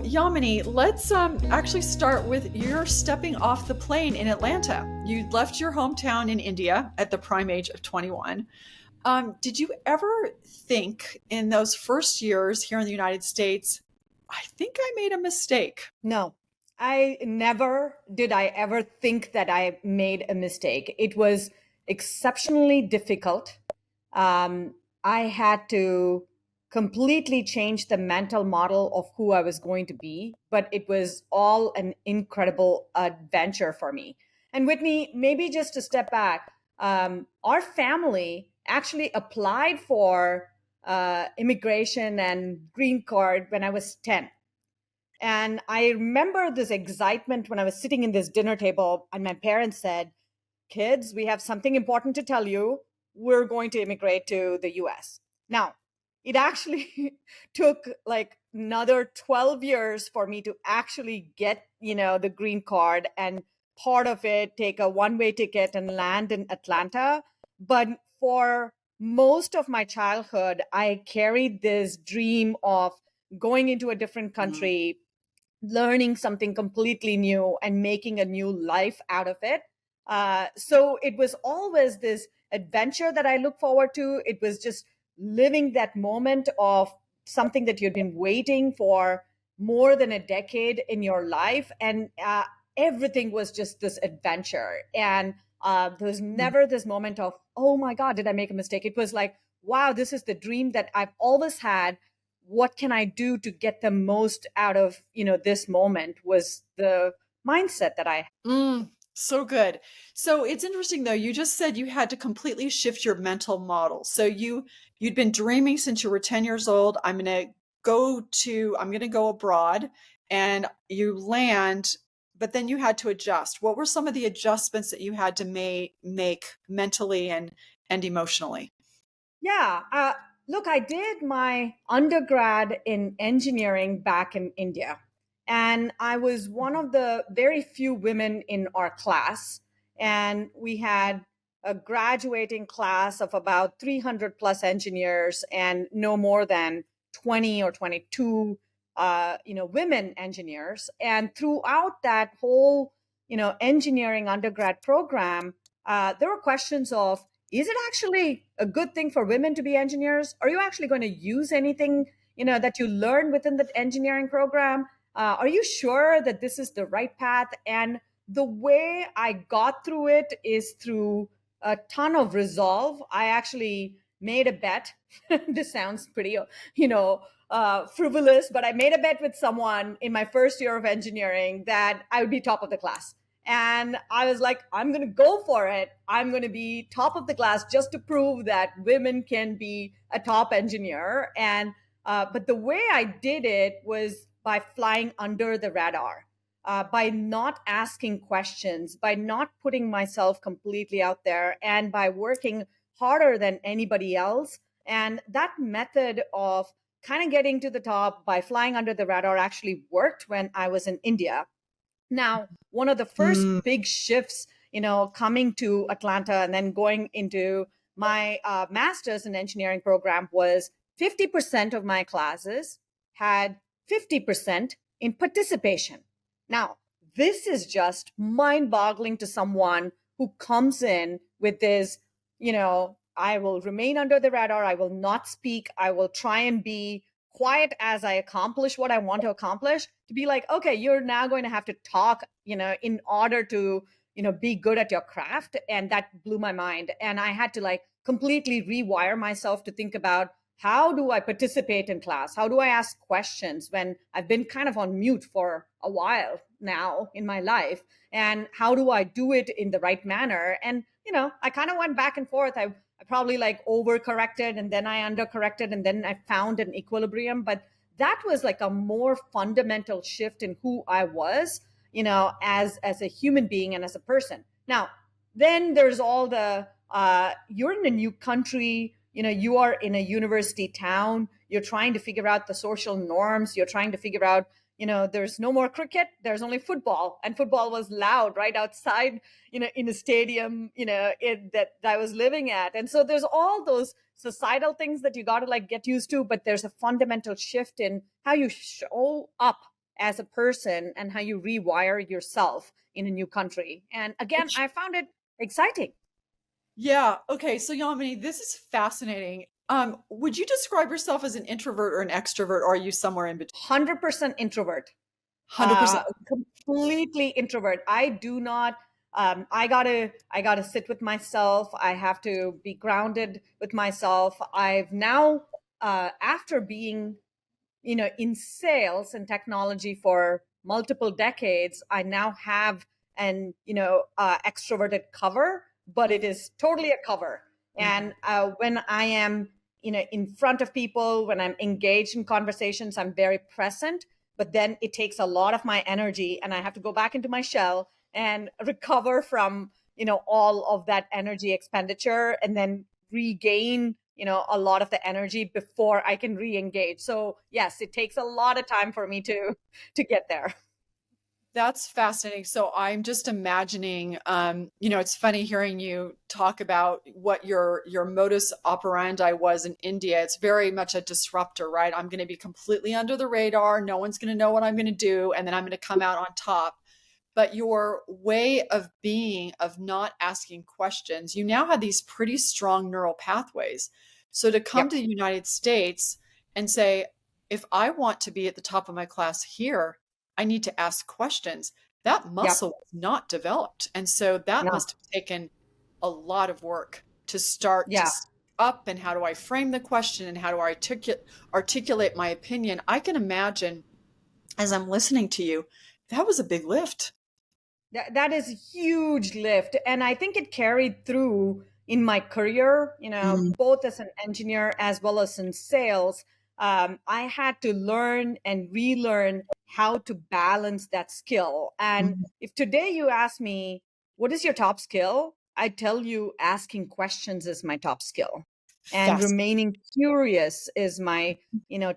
Yamini, let's actually start with your stepping off the plane in Atlanta. You left your hometown in India at the prime age of 21. Did you ever think in those first years here in the United States, I think I made a mistake? No, I never did I ever think that I made a mistake. It was exceptionally difficult. Um, I had to completely change the mental model of who I was going to be, but it was all an incredible adventure for me. And Whitney, maybe just to step back, our family actually applied for immigration and green card when I was 10. And I remember this excitement when I was sitting in this dinner table, and my parents said, "Kids, we have something important to tell you. We're going to immigrate to the US." Now, it actually took like another 12 years for me to actually get, the green card, and part of it take a one-way ticket and land in Atlanta. But for most of my childhood, I carried this dream of going into a different Mm. country, learning something completely new and making a new life out of it. So it was always this adventure that I look forward to. It was just living that moment of something that you'd been waiting for more than a decade in your life. And everything was just this adventure. And there was Mm. never this moment of, oh my God, did I make a mistake? It was like, wow, this is the dream that I've always had. What can I do to get the most out of, this moment, was the mindset that I. So good. So it's interesting though, you just said you had to completely shift your mental model. So you'd been dreaming since you were 10 years old, I'm going to go abroad, and you land, but then you had to adjust. What were some of the adjustments that you had to make mentally and emotionally? Yeah. Look, I did my undergrad in engineering back in India. And I was one of the very few women in our class. And we had a graduating class of about 300 plus engineers and no more than 20 or 22, women engineers. And throughout that whole, engineering undergrad program, there were questions of, is it actually a good thing for women to be engineers? Are you actually going to use anything, that you learn within the engineering program? Are you sure that this is the right path? And the way I got through it is through a ton of resolve. I actually made a bet. This sounds pretty, frivolous, but I made a bet with someone in my first year of engineering that I would be top of the class. And I was like, I'm going to go for it. I'm going to be top of the class just to prove that women can be a top engineer. And but the way I did it was by flying under the radar, by not asking questions, by not putting myself completely out there, and by working harder than anybody else. And that method of kind of getting to the top by flying under the radar actually worked when I was in India. Now, one of the first Mm. big shifts, coming to Atlanta and then going into my master's in engineering program was 50% of my classes had 50% in participation. Now, this is just mind boggling to someone who comes in with this, I will remain under the radar, I will not speak, I will try and be quiet as I accomplish what I want to accomplish, to be like, okay, you're now going to have to talk, in order to, be good at your craft. And that blew my mind. And I had to like completely rewire myself to think about, how do I participate in class? How do I ask questions when I've been kind of on mute for a while now in my life? And how do I do it in the right manner? And, I kind of went back and forth. I probably like overcorrected, and then I undercorrected, and then I found an equilibrium. But that was like a more fundamental shift in who I was, as a human being and as a person. Now, then there's all the you're in a new country, you are in a university town, you're trying to figure out the social norms, you're trying to figure out, there's no more cricket, there's only football, and football was loud right outside, in a stadium, that I was living at. And so there's all those societal things that you got to like get used to, but there's a fundamental shift in how you show up as a person and how you rewire yourself in a new country. And again, I found it exciting. Yeah. Okay. So Yamini, this is fascinating. Would you describe yourself as an introvert or an extrovert, or are you somewhere in between? 100% introvert. 100%. Completely introvert. I do not. I gotta sit with myself. I have to be grounded with myself. I've now, after being, in sales and technology for multiple decades, I now have an, extroverted cover, but it is totally a cover. Mhm. And when I am, in front of people, when I'm engaged in conversations, I'm very present. But then it takes a lot of my energy, and I have to go back into my shell and recover from, all of that energy expenditure, and then regain, a lot of the energy before I can re-engage. So yes, it takes a lot of time for me to get there. That's fascinating. So I'm just imagining, it's funny hearing you talk about what your modus operandi was in India. It's very much a disruptor, right? I'm going to be completely under the radar. No one's going to know what I'm going to do, and then I'm going to come out on top. But your way of being, of not asking questions, you now have these pretty strong neural pathways. So to come Yep. to the United States and say, if I want to be at the top of my class here, I need to ask questions. That Yep. muscle was not developed. And so that No. must have taken a lot of work to start to Yeah. speak up. And how do I frame the question, and how do I articulate my opinion? I can imagine, as I'm listening to you, that was a big lift. That is a huge lift. And I think it carried through in my career, Mm, both as an engineer as well as in sales. I had to learn and relearn how to balance that skill. And mm, if today you ask me, what is your top skill? I tell you, asking questions is my top skill. And fast. remaining curious is my,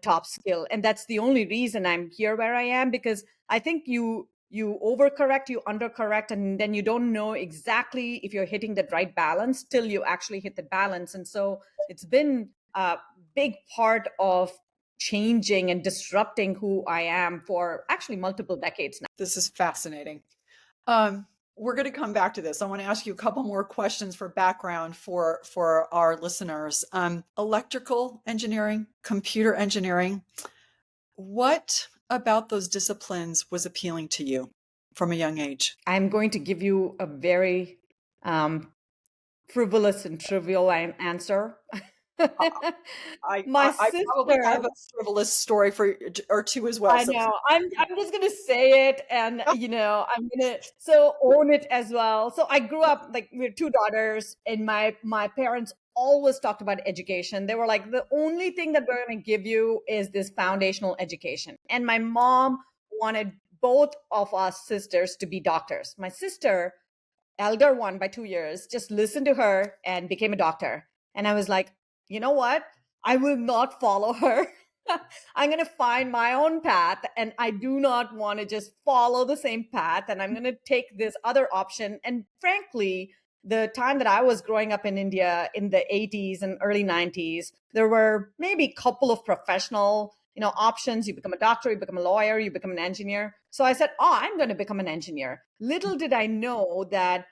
top skill. And that's the only reason I'm here where I am, because I think you overcorrect, you undercorrect, and then you don't know exactly if you're hitting the right balance till you actually hit the balance. And so it's been a big part of changing and disrupting who I am for actually multiple decades now. This is fascinating. Um, we're going to come back to this. I want to ask you a couple more questions for background for our listeners. Electrical engineering, computer engineering. What about those disciplines was appealing to you from a young age? I'm going to give you a very um, frivolous and trivial answer. My I probably have sister. a frivolous story for or two as well. I So know. I'm just gonna say it, and I'm gonna so own it as well. So I grew up like with two daughters, and my parents always talked about education. They were like, the only thing that we're gonna give you is this foundational education. And my mom wanted both of us sisters to be doctors. My sister, elder one by 2 years, just listened to her and became a doctor. And I was like, you know what? I will not follow her. I'm going to find my own path, and I do not want to just follow the same path. And I'm going to take this other option. And frankly, the time that I was growing up in India in the 80s and early 90s, there were maybe a couple of professional, options. You become a doctor, you become a lawyer, you become an engineer. So I said, oh, I'm going to become an engineer. Little did I know that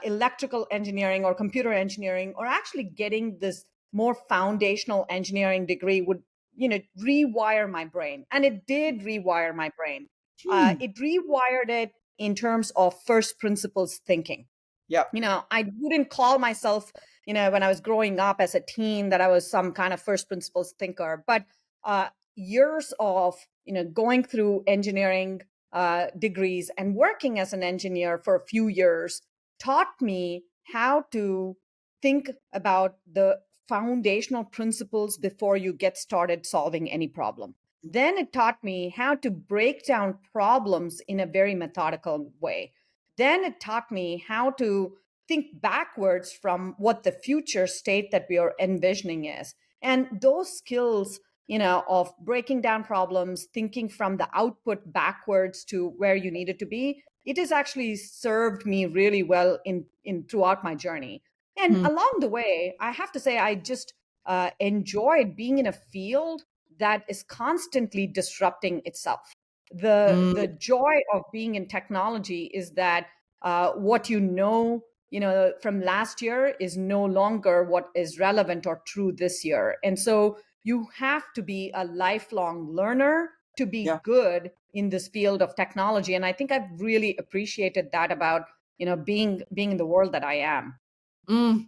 electrical engineering or computer engineering, or actually getting this more foundational engineering degree would, rewire my brain. And it did rewire my brain. hmm. It rewired it in terms of first principles thinking. Yep. I wouldn't call myself, when I was growing up as a teen, that I was some kind of first principles thinker. But years of, going through engineering degrees and working as an engineer for a few years taught me how to think about the foundational principles before you get started solving any problem. Then it taught me how to break down problems in a very methodical way. Then it taught me how to think backwards from what the future state that we are envisioning is. And those skills, of breaking down problems, thinking from the output backwards to where you need it to be, it has actually served me really well in throughout my journey. And Hmm. along the way, I have to say, I just enjoyed being in a field that is constantly disrupting itself. The joy of being in technology is that what from last year is no longer what is relevant or true this year. And so you have to be a lifelong learner to be Yeah. good in this field of technology. And I think I've really appreciated that about, being in the world that I am. Mm.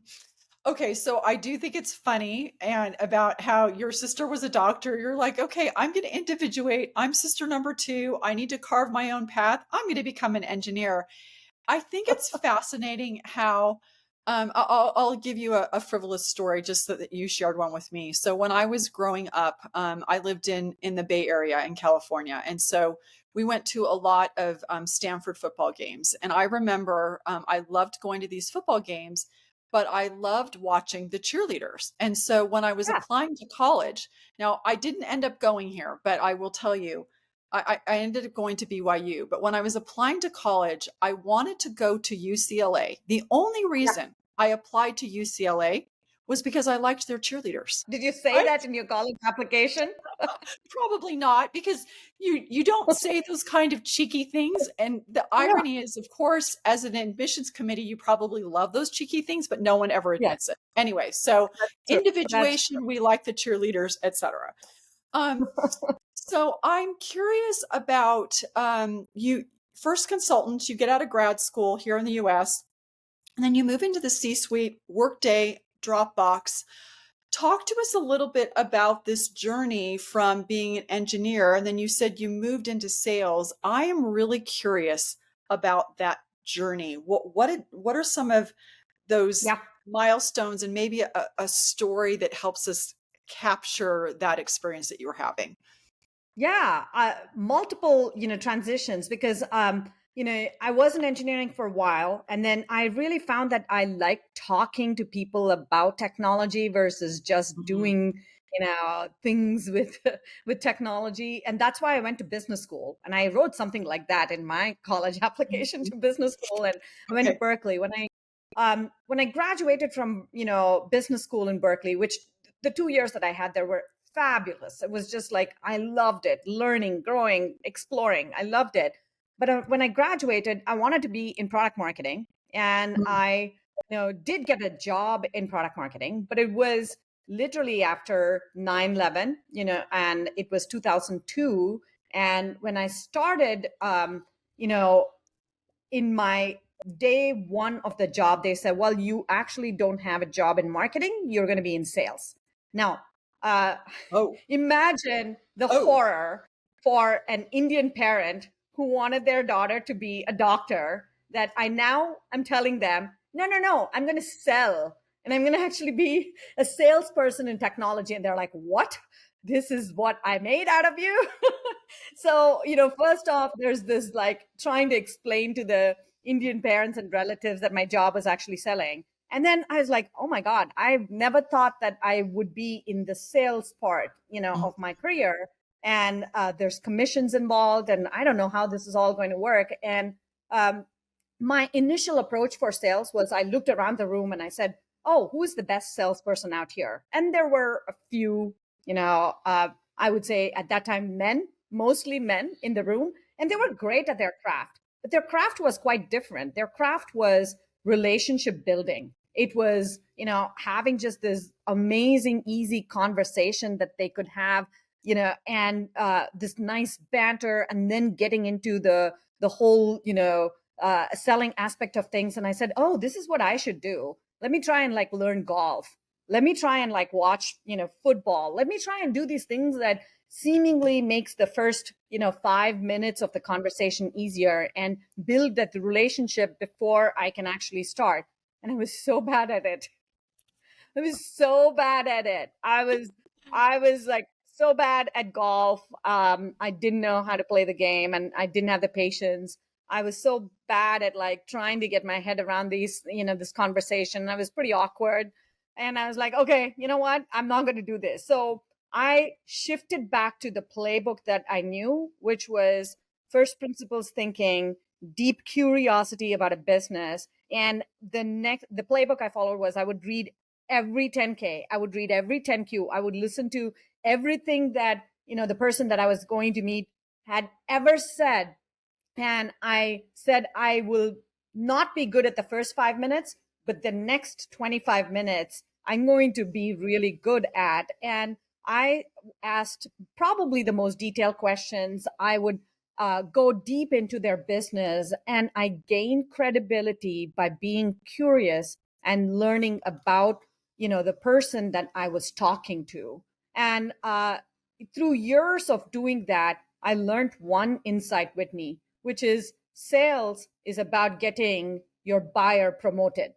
Okay, so I do think it's funny and about how your sister was a doctor. You're like, okay, I'm going to individuate. I'm sister number two. I need to carve my own path. I'm going to become an engineer. I think it's fascinating how I'll give you a frivolous story just so that you shared one with me. So when I was growing up, I lived in the Bay Area in California, and so we went to a lot of Stanford football games. And I remember I loved going to these football games, but I loved watching the cheerleaders. And so when I was Yeah. applying to college, now I didn't end up going here, but I will tell you I ended up going to BYU, but when I was applying to college, I wanted to go to UCLA. The only Yeah. reason I applied to UCLA was because I liked their cheerleaders. Did you say I that in your college application? probably not because you don't say those kind of cheeky things. And the Yeah. irony is, of course, as an admissions committee, you probably love those cheeky things, but no one ever Yeah. admits it. Anyway, so That's true. That's individuation, we like the cheerleaders, etc. Um, So I'm curious about you first consultant, you get out of grad school here in the US, and then you move into the C-suite, Workday, Dropbox. Talk to us a little bit about this journey from being an engineer, and then you said you moved into sales. I am really curious about that journey. What are some of those yeah. milestones and maybe a story that helps us capture that experience that you were having? Yeah, multiple, transitions because, I was in engineering for a while, and then I really found that I like talking to people about technology versus just Mhm. doing, things with with technology, and that's why I went to business school, and I wrote something like that in my college application Mhm. to business school, and I went to Okay. Berkeley when I graduated from business school in Berkeley, which the 2 years that I had there were fabulous. It was just like I loved it, learning, growing, exploring. I loved it. But when I graduated, I wanted to be in product marketing, and Mm. I, did get a job in product marketing, but it was literally after 9/11, and it was 2002. And when I started, you know, in my day one of the job, they said, well, you actually don't have a job in marketing. You're going to be in sales. Now, uh, Oh, imagine the oh, horror for an Indian parent who wanted their daughter to be a doctor. That I'm telling them, no, no, no, I'm going to sell and I'm going to actually be a salesperson in technology. And they're like, what? This is what I made out of you? So, first off, there's this like trying to explain to the Indian parents and relatives that my job was actually selling. And then I was like, oh my God, I've never thought that I would be in the sales part, mm, of my career. And there's commissions involved, and I don't know how this is all going to work. And um, my initial approach for sales was I looked around the room and I said, oh, who's the best salesperson out here? And there were a few, I would say at that time, mostly men in the room, and they were great at their craft. But their craft was quite different. Their craft was relationship building. It was, having just this amazing, easy conversation that they could have, and this nice banter, and then getting into the whole, selling aspect of things. And I said, oh, this is what I should do. Let me try and like learn golf. Let me try and like watch, football. Let me try and do these things that seemingly makes the first 5 minutes of the conversation easier and build that relationship before I can actually start. And I was so bad at it. I was so bad at it. I was like so bad at golf. I didn't know how to play the game, and I didn't have the patience. I was so bad at like trying to get my head around this conversation. I was pretty awkward. And I was like, okay, you know what? I'm not going to do this. So I shifted back to the playbook that I knew, which was first principles thinking, deep curiosity about a business. And the playbook I followed was I would read every 10K. I would read every 10Q. I would listen to everything that, the person that I was going to meet had ever said. And I said, I will not be good at the first 5 minutes, but the next 25 minutes, I'm going to be really good at. And I asked probably the most detailed questions. I would go deep into their business, and I gained credibility by being curious and learning about, the person that I was talking to. And through years of doing that, I learned one insight, Whitney, which is sales is about getting your buyer promoted,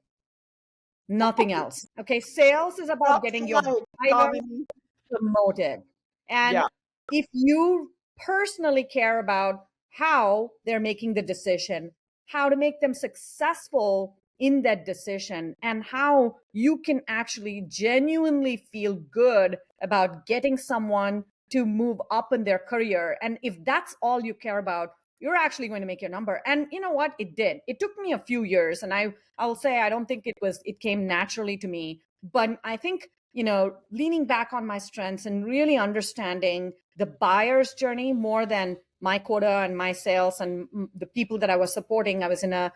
nothing else. Okay. Sales is about Drop getting the your mic, buyer Yamini. promoted. And Yeah. if you personally care about how they're making the decision, how to make them successful in that decision, and how you can actually genuinely feel good about getting someone to move up in their career, and if that's all you care about, you're actually going to make your number. And you know what? It did. It took me a few years, and I'll say I don't think it came naturally to me, but I think leaning back on my strengths and really understanding the buyer's journey more than my quota and my sales and the people that I was supporting. I was in a,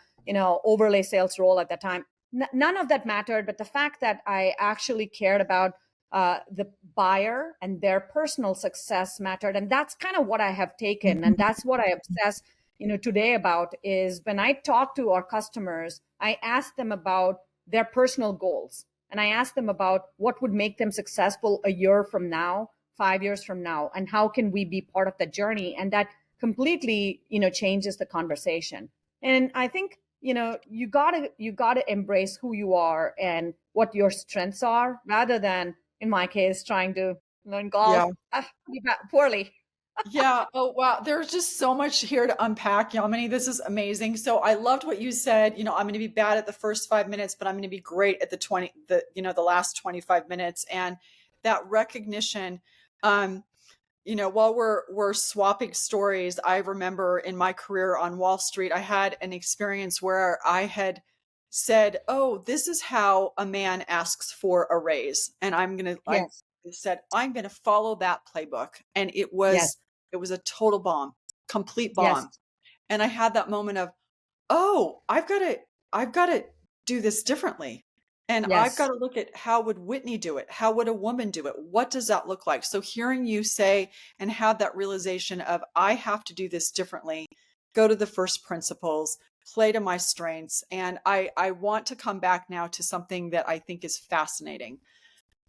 overlay sales role at that time. None of that mattered, but the fact that I actually cared about the buyer and their personal success mattered. And that's kind of what I have taken. And that's what I obsess, today about is when I talk to our customers, I ask them about their personal goals. And I ask them about what would make them successful a year from now, 5 years from now, and how can we be part of the journey? And that completely, changes the conversation. And I think, you gotta embrace who you are and what your strengths are, rather than, in my case, trying to learn golf Yeah. poorly. Yeah. Oh, wow. There's just so much here to unpack, Yamini. This is amazing. So I loved what you said. I'm going to be bad at the first 5 minutes, but I'm going to be great at the last 25 minutes. And that recognition, um, while we're swapping stories, I remember in my career on Wall Street, I had an experience where I had said, "Oh, this is how a man asks for a raise," and I Yes. said, "I'm gonna follow that playbook," and Yes. it was a total bomb, complete Yes. bomb, and I had that moment of, "Oh, I've got to do this differently. And I've got Yes. to look at how would Whitney do it? How would a woman do it? What does that look like?" So hearing you say and have that realization of I have to do this differently, go to the first principles, play to my strengths. And I want to come back now to something that I think is fascinating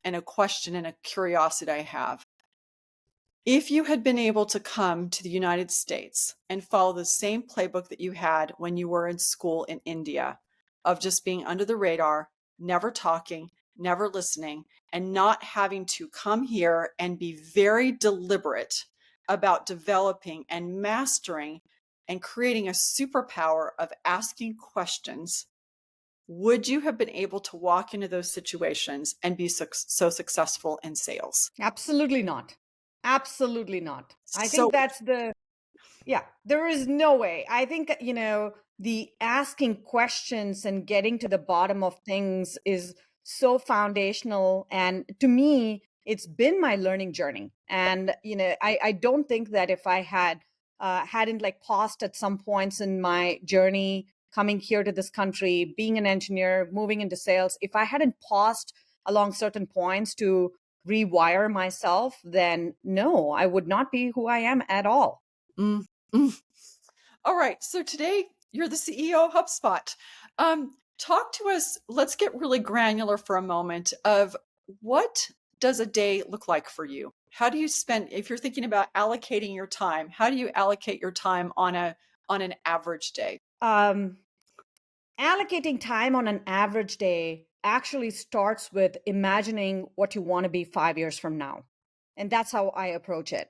and a question and a curiosity I have. If you had been able to come to the United States and follow the same playbook that you had when you were in school in India, of just being under the radar, never talking, never listening, and not having to come here and be very deliberate about developing and mastering and creating a superpower of asking questions, would you have been able to walk into those situations and be so successful in sales? Absolutely not. Absolutely not. I think So, that's yeah, there is no way. I think, the asking questions and getting to the bottom of things is so foundational. And to me, it's been my learning journey. And, I don't think that if I hadn't like paused at some points in my journey, coming here to this country, being an engineer, moving into sales, if I hadn't paused along certain points to rewire myself, then no, I would not be who I am at all. mm, mm. All right. So today you're the CEO of HubSpot. Talk to us. Let's get really granular for a moment of what does a day look like for you? How do you spend, if you're thinking about allocating your time, how do you allocate your time on an average day? Um, Allocating time on an average day actually starts with imagining what you want to be 5 years from now. And that's how I approach it.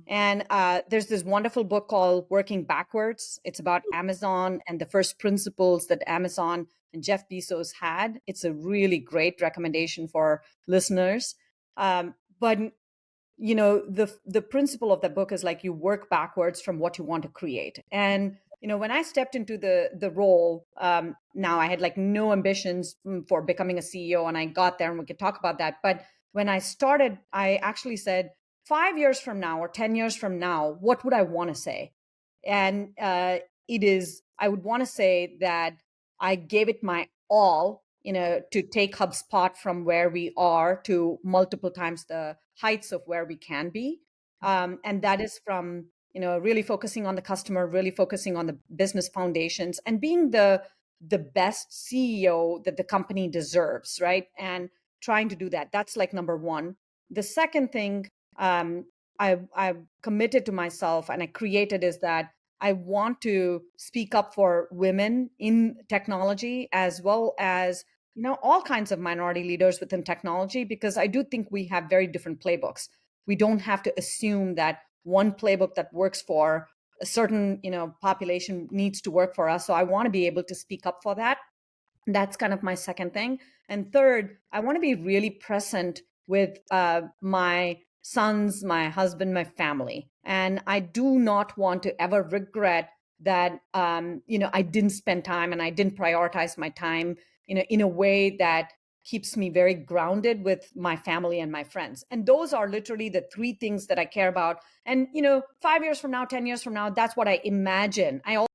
And there's this wonderful book called Working Backwards. It's about Amazon and the first principles that Amazon and Jeff Bezos had. It's a really great recommendation for listeners. But the principle of the book is like you work backwards from what you want to create. And when I stepped into the role, now I had like no ambitions for becoming a CEO, and I got there, and we could talk about that. But when I started, I actually said 5 years from now or 10 years from now, what would I want to say? And I would want to say that I gave it my all, to take HubSpot from where we are to multiple times the heights of where we can be. And that is from, really focusing on the customer, really focusing on the business foundations, and being the best CEO that the company deserves, right? And trying to do that. That's like number one. The second thing um, I've committed to myself and I created is that I want to speak up for women in technology, as well as all kinds of minority leaders within technology, because I do think we have very different playbooks. We don't have to assume that one playbook that works for a certain population needs to work for us. So I want to be able to speak up for that. That's kind of my second thing. And third, I want to be really present with my sons, my husband, my family. And I do not want to ever regret that, I didn't spend time and I didn't prioritize my time, in a way that keeps me very grounded with my family and my friends. And those are literally the three things that I care about. And, 5 years from now, 10 years from now, that's what I imagine. I